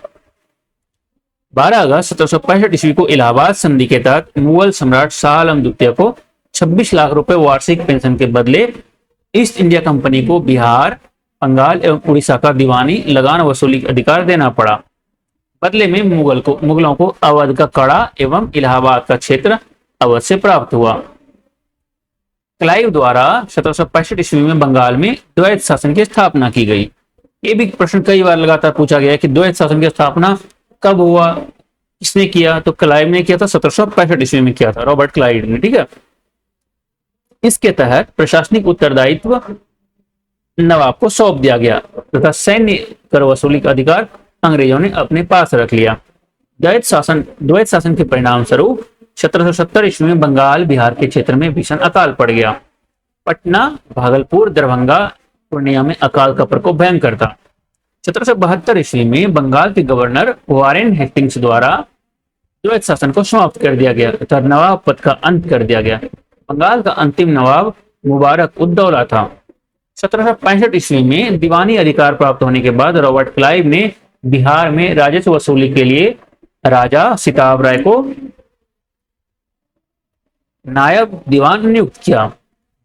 12 अगस्त 1765 ईस्वी को इलाहाबाद संधि के तहत मुगल सम्राट शाह आलम द्वितीय को 26 लाख रुपए वार्षिक पेंशन के बदले ईस्ट इंडिया कंपनी को बिहार, बंगाल एवं उड़ीसा का दीवानी लगान वसूली अधिकार देना पड़ा। बदले में मुगलों को अवध का कड़ा एवं इलाहाबाद का क्षेत्र अवध से प्राप्त हुआ। क्लाइव द्वारा 1765 ईस्वी में बंगाल में द्वैत शासन की स्थापना की गई। ये भी प्रश्न कई बार लगातार पूछा गया कि द्वैत शासन की स्थापना कब हुआ, किसने किया? तो क्लाइव ने किया था, 1765 ईस्वी में किया था, रॉबर्ट क्लाइव ने। ठीक है। इसके तहत प्रशासनिक उत्तरदायित्व नवाब को सौंप दिया गया तथा सैन्य कर वसूली का अधिकार अंग्रेजों ने अपने पास रख लिया। द्वैत शासन के परिणाम स्वरूप 1770 ईस्वी में बंगाल, बिहार के क्षेत्र में भीषण अकाल पड़ गया। पटना, भागलपुर, दरभंगा, पूर्णिया में अकाल का प्रकोप भयंकर था। 1772 ईस्वी में बंगाल के गवर्नर वारेन हेस्टिंग्स द्वारा द्वैत शासन को समाप्त कर दिया गया तथा नवाब पद का अंत कर दिया गया। बंगाल का अंतिम नवाब मुबारक उद्दौला था। 1765 ईस्वी में दीवानी अधिकार प्राप्त होने के बाद रॉबर्ट क्लाइव ने बिहार में राजस्व वसूली के लिए राजा सिताब राय को नायब दीवान नियुक्त किया।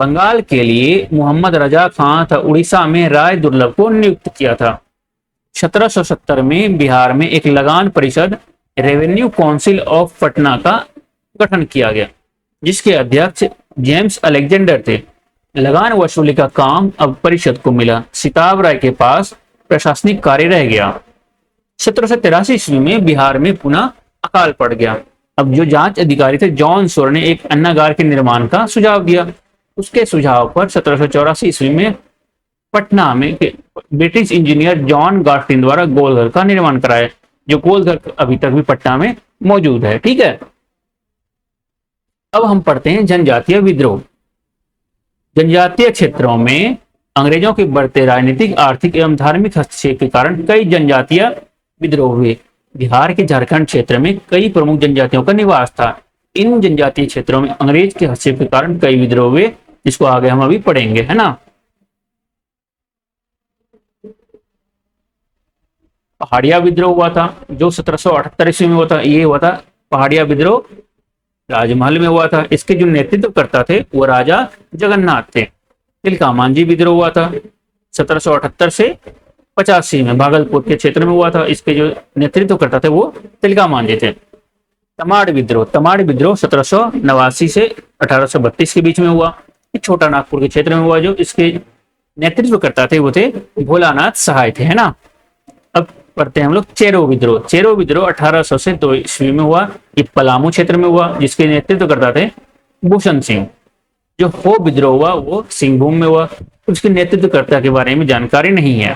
बंगाल के लिए मोहम्मद रजा खां तथा उड़ीसा में राय दुर्लभ को नियुक्त किया था। 1770 में बिहार में एक लगान परिषद रेवेन्यू काउंसिल ऑफ पटना का गठन किया गया, जिसके अध्यक्ष जेम्स अलेक्जेंडर थे। लगान वसूली का काम अब परिषद को मिला। सिताब राय के पास प्रशासनिक कार्य रह गया। 1783 ईस्वी में बिहार में पुनः अकाल पड़ गया। अब जो जांच अधिकारी थे जॉन सोर ने एक अन्नागार के निर्माण का सुझाव दिया। उसके सुझाव पर 1784 ईस्वी में पटना में ब्रिटिश इंजीनियर जॉन गार्टिन द्वारा गोलघर का निर्माण कराया, जो गोलघर अभी तक भी पटना में मौजूद है। ठीक है। अब हम पढ़ते हैं जनजातीय विद्रोह। जनजातीय क्षेत्रों में अंग्रेजों के बढ़ते राजनीतिक, आर्थिक एवं धार्मिक हस्तक्षेप के कारण कई जनजातीय विद्रोह हुए। बिहार के झारखंड क्षेत्र में कई प्रमुख जनजातियों का निवास था। इन जनजातीय क्षेत्रों में अंग्रेज के हस्तक्षेप के कारण कई विद्रोह हुए, जिसको आगे हम अभी पढ़ेंगे, है ना। पहाड़िया विद्रोह हुआ था जो 1778 ईस्वी में हुआ था। ये हुआ था पहाड़िया विद्रोह, राजमहल में हुआ था। इसके जो नेतृत्व करता थे वो राजा जगन्नाथ थे। तिलका मांझी विद्रोह हुआ था 1778 से 85 में भागलपुर के क्षेत्र में हुआ था। इसके जो नेतृत्व करता थे वो तिलका मांझी थे। तमाड़ विद्रोह 1789 से 1832 के बीच में हुआ। छोटा नागपुर के क्षेत्र में हुआ। जो इसके नेतृत्व करता थे वो थे भोलानाथ सहाय थे, है ना। अब पढ़ते हैं हम लोग चेरो विद्रोह। चेरो विद्रोह 1800 से 2 ईस्वी में हुआ। ये पलामू क्षेत्र में हुआ, जिसके नेतृत्व करता थे भूषण सिंह। जो हो विद्रोह हुआ वो सिंहभूम में हुआ। उसके नेतृत्वकर्ता के बारे में जानकारी नहीं है।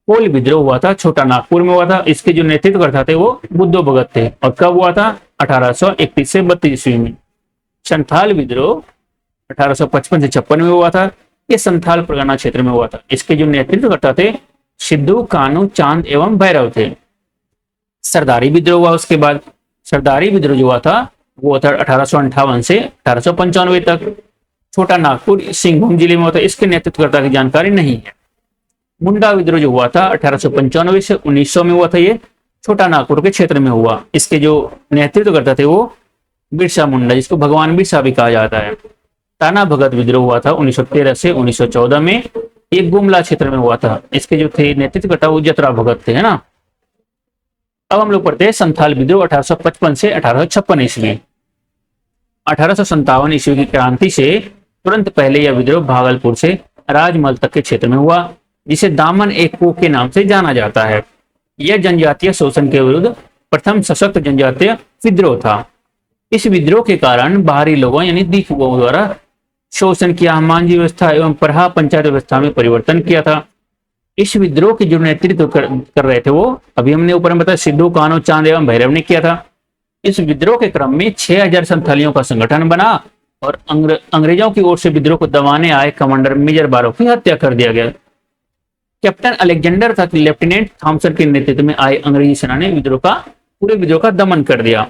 कोल विद्रोह हुआ था छोटा नागपुर में हुआ था। इसके जो नेतृत्वकर्ता थे वो बुद्धो भगत थे और कब हुआ था 1831 से 32 ईस्वी में। संथाल विद्रोह 1855 से 56 में हुआ था। ये संथाल परगना क्षेत्र में हुआ था। इसके जो नेतृत्वकर्ता थे सिद्धू, कानू, चांद एवं भैरव थे। सरदारी विद्रोह हुआ। उसके बाद सरदारी विद्रोह जो हुआ था वो था 1858 से 1895 तक। छोटा नागपुर सिंहभूम जिले में हुआ था। इसके नेतृत्वकर्ता की जानकारी नहीं है। मुंडा विद्रोह जो हुआ था 1895 से 1900 में हुआ था। ये छोटा नागपुर के क्षेत्र में हुआ। इसके जो नेतृत्व करता थे वो बिरसा मुंडा, जिसको भगवान बिरसा भी कहा जाता है। ताना भगत विद्रोह हुआ था 1913 से 1914 में। ये गुमला क्षेत्र में हुआ था। इसके जो थे नेतृत्वकर्ता वो जतरा भगत थे, है ना। अब हम लोग पढ़ते हैं संथाल विद्रोह 1855 से 1856 ईस्वी। 1857 ईस्वी की क्रांति से तुरंत पहले यह विद्रोह भागलपुर से राजमहल तक के क्षेत्र में हुआ, जिसे दामन एक को के नाम से जाना जाता है। यह जनजातीय शोषण के विरुद्ध प्रथम सशक्त जनजातीय विद्रोह था। इस विद्रोह के कारण बाहरी लोगों यानी दीपुओं द्वारा शोषण किया, मांझी व्यवस्था एवं प्रहा पंचायत व्यवस्था में परिवर्तन किया था। इस विद्रोह के जो नेतृत्व कर रहे थे वो अभी हमने ऊपर में बताया सिद्धू, कान्हू, चांद एवं भैरव ने किया था। इस विद्रोह के क्रम में 6000 संथालियों का संगठन बना और अंग्रेजों की ओर से विद्रोह को दबाने आए कमांडर मेजर बारो की हत्या कर दिया गया। कैप्टन अलेक्जेंडर तथा लेफ्टिनेंट थॉमसन के नेतृत्व में आई अंग्रेजी सेना ने पूरे विद्रोह का दमन कर दिया।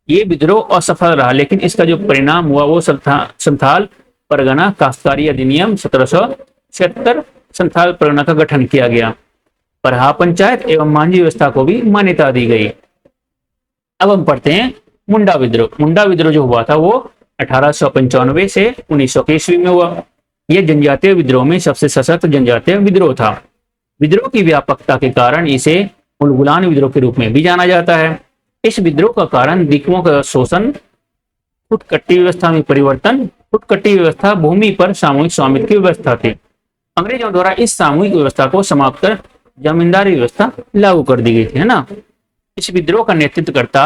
ये विद्रोह असफल रहा, लेकिन इसका जो परिणाम हुआ वो संथाल परगना काश्तकारी अधिनियम 1776 संथाल परगना का गठन किया गया। परहा पंचायत एवं मांझी व्यवस्था को भी मान्यता दी गई। अब हम पढ़ते हैं मुंडा विद्रोह। मुंडा विद्रोह जो हुआ था वो 1895 से 1900 ईस्वी में हुआ। यह जनजातीय विद्रोह में सबसे सशक्त जनजातीय विद्रोह था। विद्रोह की व्यापकता के कारण इसे उलगुलान विद्रोह के रूप में भी जाना जाता है। इस विद्रोह का कारण दिकुओं का शोषण, फुटकट्टी व्यवस्था में परिवर्तन। फुटकट्टी व्यवस्था भूमि पर सामूहिक स्वामित्व की व्यवस्था थी। अंग्रेजों द्वारा इस सामूहिक व्यवस्था को समाप्त कर जमींदारी व्यवस्था लागू कर दी गई थी, है ना। इस विद्रोह का नेतृत्वकर्ता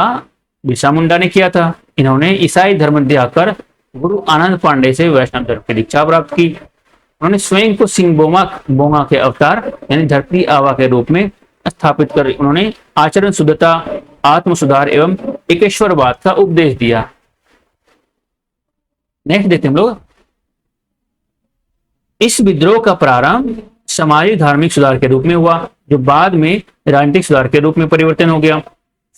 बिरसा मुंडा ने किया था। इन्होंने ईसाई धर्म त्याग कर गुरु आनंद पांडे से वैष्णव धर्म की दीक्षा प्राप्त की। उन्होंने स्वयं को सिंह बोंगा के अवतार यानी धरती आवा के रूप में स्थापित कर उन्होंने आचरण शुद्धता, आत्म सुधार एवं एकेश्वरवाद का उपदेश दिया। नेक्स्ट देखते हैं हम लोग। इस विद्रोह का प्रारंभ सामाजिक धार्मिक सुधार के रूप में हुआ, जो बाद में राजनीतिक सुधार के रूप में परिवर्तन हो गया।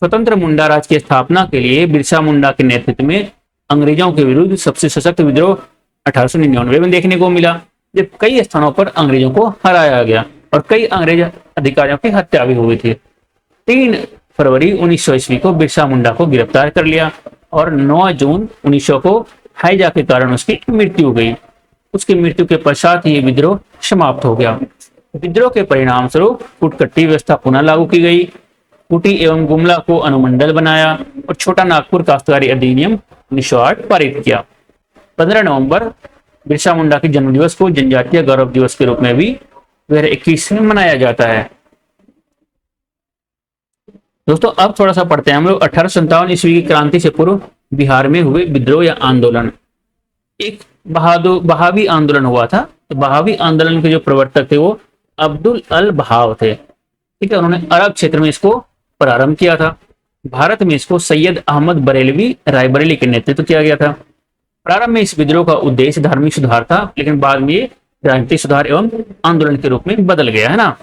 स्वतंत्र मुंडा राज की स्थापना के लिए बिरसा मुंडा के नेतृत्व में अंग्रेजों के विरुद्ध सबसे सशक्त विद्रोह 1899 में देखने को मिला, जब कई स्थानों पर अंग्रेजों को हराया गया और कई अंग्रेज अधिकारियों की हत्या भी हुई थी। 3 फरवरी 1900 ईस्वी को बिरसा मुंडा को गिरफ्तार कर लिया और 9 जून 1900 को हैजा के कारण उसकी मृत्यु हो गई। उसकी मृत्यु के पश्चात ये विद्रोह समाप्त हो गया। विद्रोह के परिणाम स्वरूप फुटकट्टी व्यवस्था पुनः लागू की गई। कुटी एवं गुमला को अनुमंडल बनाया और छोटा नागपुर काश्तकारी अधिनियम 1908 पारित किया। 15 नवंबर बिरसा मुंडा के जन्म दिवस को जनजातीय गौरव दिवस के रूप में भी 2021 में मनाया जाता है। दोस्तों अब थोड़ा सा पढ़ते हैं हम लोग 1857 ईस्वी की क्रांति से पूर्व बिहार में हुए विद्रोह या आंदोलन। एक बहावी आंदोलन हुआ था। तो बहावी आंदोलन के जो प्रवर्तक थे वो अब्दुल अल बहाव थे, ठीक है। उन्होंने अरब क्षेत्र में इसको प्रारंभ किया था। भारत में इसको सैयद अहमद बरेलवी रायबरेली के नेतृत्व किया गया था। प्रारंभ में इस विद्रोह का उद्देश्य धार्मिक सुधार था, लेकिन बाद में राजनीतिक सुधार एवं आंदोलन के रूप में बदल गया, है ना।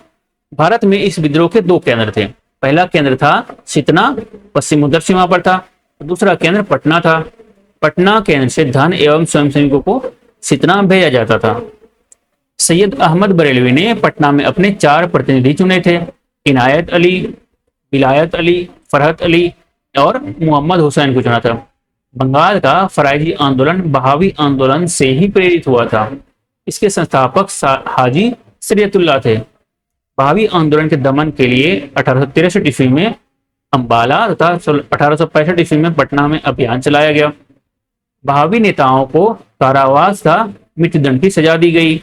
भारत में इस विद्रोह के 2 केंद्र थे। पहला केंद्र था सितना, पश्चिम उत्तर सीमा पर था। दूसरा केंद्र पटना था। पटना केंद्र से धन एवं स्वयंसेवकों को सितना भेजा जाता था। सैयद अहमद बरेलवी ने पटना में अपने 4 प्रतिनिधि चुने थे, इनायत अली, विलायत अली, फरहत अली और मोहम्मद हुसैन को चुना था। बंगाल का फराइजी आंदोलन बहावी आंदोलन से ही प्रेरित हुआ था। इसके संस्थापक हाजी शरीयतुल्लाह थे। बहावी आंदोलन के दमन के लिए 1863 ईस्वी में अंबाला तथा 1865 ईस्वी में पटना में अभियान चलाया गया। बहावी नेताओं को कारावास का मृत्युदंड की सजा दी गई।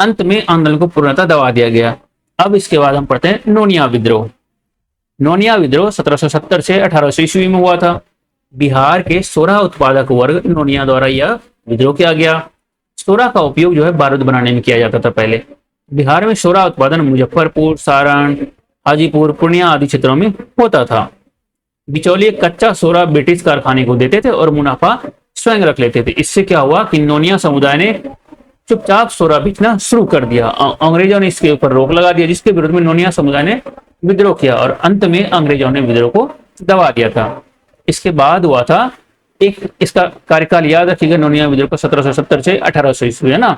अंत में आंदोलन को पूर्णतः दबा दिया गया। अब इसके बाद हम पढ़ते हैं नोनिया विद्रोह। नोनिया विद्रोह 1770 से 1800 ईस्वी में हुआ था। बिहार के सोरा उत्पादक वर्ग नोनिया द्वारा यह विद्रोह किया गया। सोरा का उपयोग जो है बारूद बनाने में किया जाता था पहले। बिहार में सोरा उत्पादन मुजफ्फरपुर, सारण, हाजीपुर, पूर्णिया आदि क्षेत्रों में होता था। बिचौलिए कच्चा सोरा ब्रिटिश कारखाने को देते थे और मुनाफा स्वयं रख लेते थे। इससे क्या हुआ कि नोनिया समुदाय ने चुपचाप सोरा बेचना शुरू कर दिया। अंग्रेजों ने इसके ऊपर रोक लगा दिया, जिसके विरुद्ध में नोनिया समुदाय ने विद्रोह किया और अंत में अंग्रेजों ने विद्रोह को दबा दिया था। इसके बाद हुआ था एक, इसका कार्यकाल याद रखिएगा, नोनिया विद्रोह का 1770 से 1800 ईस्वी, है ना।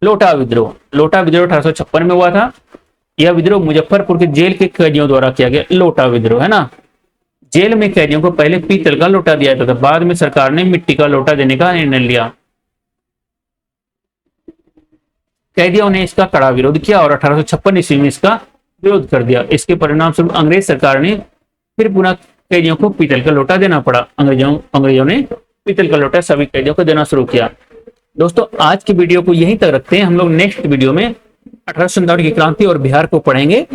लोटा विद्रोह। लोटा विद्रोह 1856 में हुआ था। यह विद्रोह मुजफ्फरपुर के जेल के कैदियों द्वारा किया गया लोटा विद्रोह, है ना। जेल में कैदियों को पहले पीतल का लोटा दिया जाता था, बाद में सरकार ने मिट्टी का लोटा देने का निर्णय लिया। कैदियों ने इसका कड़ा विरोध किया और 1856 ईस्वी में इसका विरोध कर दिया। इसके परिणाम स्वरूप अंग्रेज सरकार ने फिर पुनः कैदियों को पीतल का लोटा देना पड़ा। अंग्रेजों ने पीतल का लोटा सभी कैदियों को देना शुरू किया। दोस्तों आज की वीडियो को यहीं तक रखते हैं। हम लोग नेक्स्ट वीडियो में 1857 की क्रांति और बिहार को पढ़ेंगे।